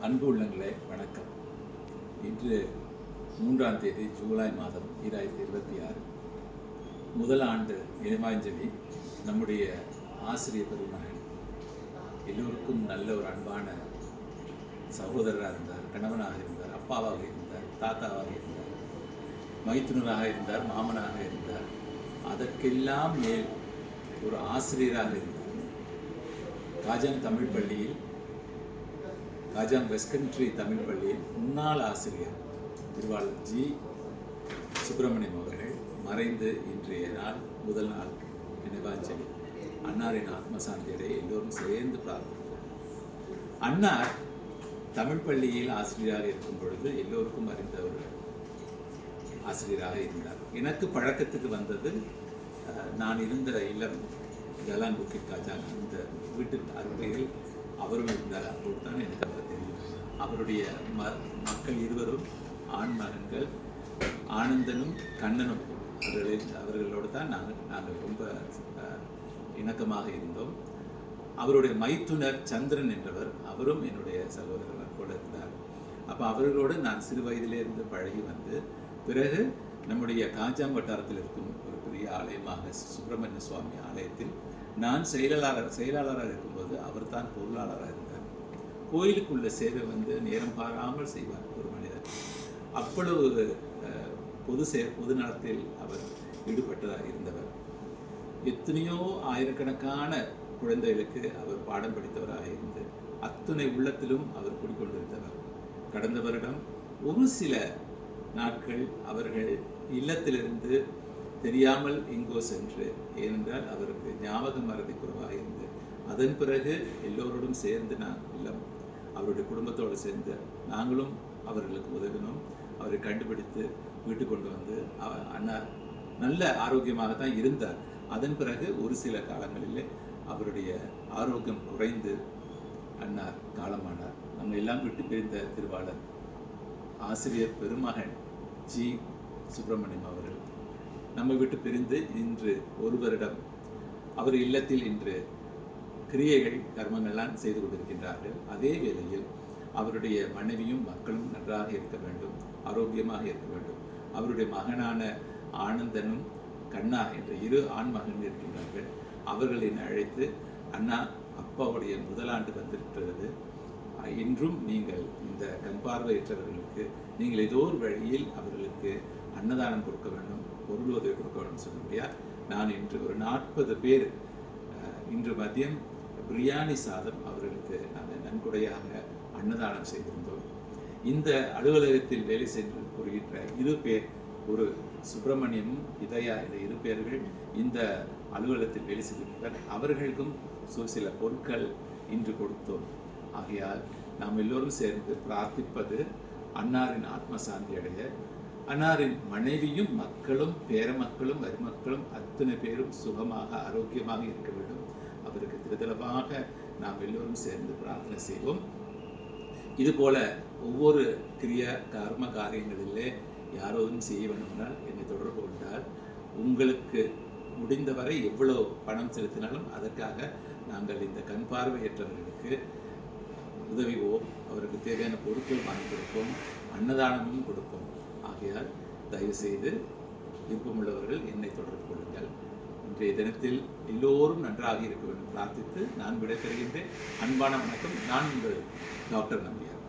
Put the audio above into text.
அன்பு உள்ளங்களே வணக்கம். இன்று 3ஆம் தேதி ஜூலை மாதம் 2026 முதல் ஆண்டு நினைவாஞ்சலி. நம்முடைய ஆசிரியர் பெருமகன் எல்லோருக்கும் நல்ல ஒரு அன்பான சகோதரராக இருந்தார், கணவனாக இருந்தார், அப்பாவாக இருந்தார், தாத்தாவாக இருந்தார், மைத்துனராக இருந்தார், மாமனாக இருந்தார். அதற்கெல்லாம் மேல் ஒரு ஆசிரியராக இருந்தார். காஜாங் தமிழ் பள்ளியில், காஜாங் வெஸ்ட் கண்ட்ரி தமிழ் பள்ளியில் முன்னாள் ஆசிரியர் திருவாளர் ஜி சுப்பிரமணியம் அவர்கள் மறைந்து இன்றைய நாள் முதல் நாள் நினைவாஞ்சலி. அன்னாரின் ஆத்மசாந்தியடை எல்லோரும் சேர்ந்து பிரார்த்திப்போம். அன்னார் தமிழ் பள்ளியில் ஆசிரியராக இருக்கும் பொழுது எல்லோருக்கும் அறிந்த ஒரு ஆசிரியராக இருந்தார். எனக்கு பழக்கத்துக்கு வந்தது, நான் இருந்த இல்லம் ஜலான் புக்கிட் காஜாங், அந்த வீட்டுக்கு அருகையில் அவரும் இருந்தார். அப்போது தான் எனக்கு அவர் தெரியும். அவருடைய மக்கள் இருவரும் ஆண் மகன்கள், ஆனந்தனும் கண்ணனும். அவர்களோடு தான் நாங்கள் ரொம்ப இணக்கமாக இருந்தோம். அவருடைய மைத்துனர் சந்திரன் என்றவர், அவரும் என்னுடைய சகோதரர் கூட இருந்தார். அப்போ அவர்களோடு நான் சிறு வயதிலிருந்து பழகி வந்து, பிறகு நம்முடைய காஞ்சாங் வட்டாரத்தில் இருக்கும் ஒரு பெரிய ஆலயமாக சுப்பிரமணிய சுவாமி ஆலயத்தில் நான் செயலாளராக இருக்கும்போது அவர் தான் பொருளாளராக இருந்தார். கோயிலுக்குள்ள சேவை வந்து நேரம் பாராமல் செய்வார் ஒரு மனிதர். அவ்வளவு பொது நலத்தில் அவர் ஈடுபட்டதாக இருந்தவர். எத்தனையோ ஆயிரக்கணக்கான குழந்தைகளுக்கு அவர் பாடம் படித்தவராக இருந்து அத்தனை உள்ளத்திலும் அவர் குடிக்கொண்டிருந்தவர். கடந்த வருடம் ஒரு சில நாட்கள் அவர்கள் இல்லத்திலிருந்து தெரியாமல் எங்கோ சென்று, ஏனென்றால் அவருக்கு ஞாபக மறதி குறைவாக இருந்து, அதன் பிறகு எல்லோரோடும் சேர்ந்து அவருடைய குடும்பத்தோடு சேர்ந்து நாங்களும் அவர்களுக்கு உதவினோம். அவரை கண்டுபிடித்து வீட்டுக்கு கொண்டு வந்து அண்ணா நல்ல ஆரோக்கியமாக தான் இருந்தார். அதன் பிறகு ஒரு சில காலங்களிலே அவருடைய ஆரோக்கியம் குறைந்து அண்ணார் காலமானார். நம்ம எல்லாம் விட்டு பிரிந்த திருவாளர் ஆசிரியர் பெருமகன் ஜி சுப்பிரமணியம் அவர்கள் நம்மை விட்டு பிரிந்து இன்று ஒரு வருடம். அவர் இல்லத்தில் இன்று கிரியைகள் கர்மங்கள்லாம் செய்து கொண்டிருக்கின்றார்கள். அதே வேளையில் அவருடைய மனைவியும் மக்களும் நன்றாக இருக்க வேண்டும், ஆரோக்கியமாக இருக்க வேண்டும். அவருடைய மகனான ஆனந்தனும் கண்ணா என்ற இரு ஆண் மகன்கள் இருக்கின்றார்கள். அவர்களை அழைத்து, அண்ணா அப்பாவுடைய முதலாண்டு வந்திருக்கிறது, இன்றும் நீங்கள் இந்த கண் பார்வையற்றவர்களுக்கு நீங்கள் ஏதோ ஒரு வழியில் அவர்களுக்கு அன்னதானம் கொடுக்க வேண்டும், பொருள் உதவி கொடுக்க வேண்டும் சொல்லும்படியா நான் இன்று ஒரு 40 பேர் இன்று மதியம் பிரியாணி சாதம் அவர்களுக்கு நாங்கள் நன்கொடையாக அன்னதானம் செய்திருந்தோம். இந்த அலுவலகத்தில் வேலை செய்து கூறுகின்ற 2 பேர், ஒரு சுப்பிரமணியமும் இதயா, இந்த 2 பேர்கள் இந்த அலுவலகத்தில் வேலை செய்திருக்கிறார். அவர்களுக்கும் சில பொருட்கள் இன்று கொடுத்தோம். ஆகையால் நாம் எல்லோரும் சேர்ந்து பிரார்த்திப்பது அன்னாரின் ஆத்மசாந்தி அடைய, அன்னாரின் மனைவியும் மக்களும் பேரமக்களும் மருமக்களும் அத்தனை பேரும் சுகமாக ஆரோக்கியமாக இருக்க வேண்டும். அவருக்கு திருதலமாக நாம் எல்லோரும் சேர்ந்து பிரார்த்தனை செய்வோம். இதுபோல ஒவ்வொரு கர்ம காரியங்களிலே யாரோதும் செய்ய வேண்டுமென்றால் என்னை தொடர்பு கொண்டால், உங்களுக்கு முடிந்தவரை எவ்வளவு பணம் செலுத்தினாலும் அதற்காக நாங்கள் இந்த கண் பார்வையற்றவர்களுக்கு உதவிவோம். அவருக்கு தேவையான பொருட்கள் வாங்கி கொடுப்போம், அன்னதானமும் கொடுப்போம். ஆகையால் தயவு செய்து விருப்பமுள்ளவர்கள் என்னை தொடர்பு கொள்ளுங்கள். இன்றைய தினத்தில் எல்லோரும் நன்றாக இருக்க வேண்டும் பிரார்த்தித்து நான் விடைபெறுகின்றேன். அன்பான வணக்கம். நான் உங்கள் டாக்டர் நம்பியார்.